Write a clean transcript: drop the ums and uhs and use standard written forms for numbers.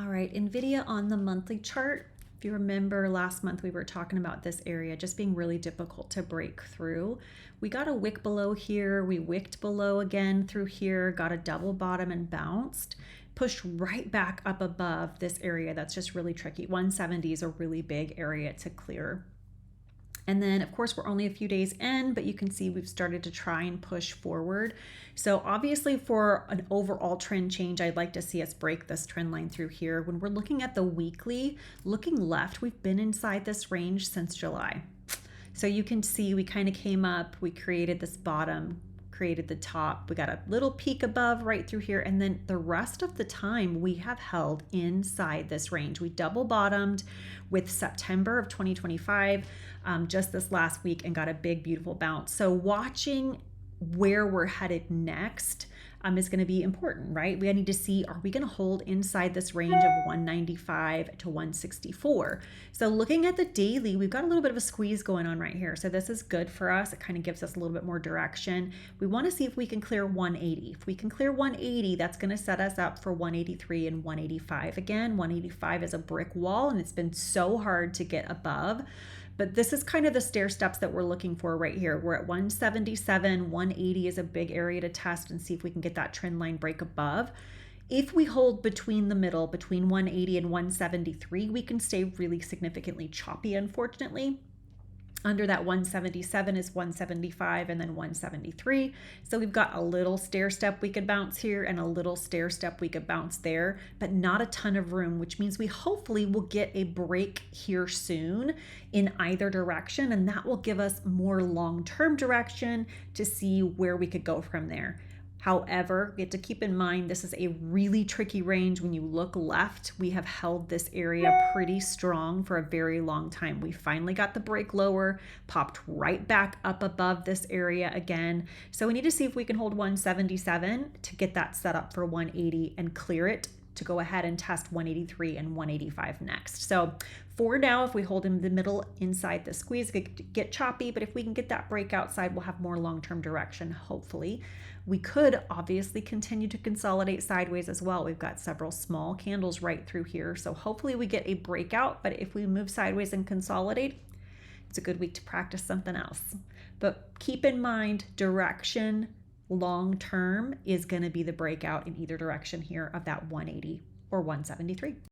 All right, NVIDIA on the monthly chart. If you remember last month, we were talking about this area just being really difficult to break through. We got a wick below here. We wicked below again through here, got a double bottom and bounced, pushed right back up above this area. That's just really tricky. 170 is a really big area to clear. And then of course we're only a few days in, but you can see we've started to try and push forward. So obviously for an overall trend change, I'd like to see us break this trend line through here. When we're looking at the weekly, looking left, we've been inside this range since July. So you can see we kind of came up, we created this bottom, created the top, we got a little peak above right through here, and then the rest of the time we have held inside this range. We double bottomed with September of 2025 just this last week and got a big beautiful bounce. So watching where we're headed next is going to be important, right? We need to see, are we going to hold inside this range of 195 to 164? So looking at the daily, we've got a little bit of a squeeze going on right here. So this is good for us. It kind of gives us a little bit more direction. We want to see if we can clear 180. If we can clear 180, that's going to set us up for 183 and 185 again. 185 is a brick wall and it's been so hard to get above. But this is kind of the stair steps that we're looking for right here. We're at 177, 180 is a big area to test and see if we can get that trend line break above. If we hold between the middle, between 180 and 173, we can stay really significantly choppy, unfortunately. Under that 177 is 175 and then 173. So we've got a little stair step we could bounce here and a little stair step we could bounce there, but not a ton of room, which means we hopefully will get a break here soon in either direction. And that will give us more long-term direction to see where we could go from there. However, we have to keep in mind this is a really tricky range. When you look left, we have held this area pretty strong for a very long time. We finally got the break lower, popped right back up above this area again. So we need to see if we can hold 177 to get that set up for 180 and clear it to go ahead and test 183 and 185 next. So for now, if we hold in the middle inside the squeeze, it could get choppy, but if we can get that break outside, we'll have more long-term direction, hopefully. We could obviously continue to consolidate sideways as well. We've got several small candles right through here. So hopefully we get a breakout, but if we move sideways and consolidate, it's a good week to practice something else. But keep in mind, direction long-term is going to be the breakout in either direction here of that 180 or 173.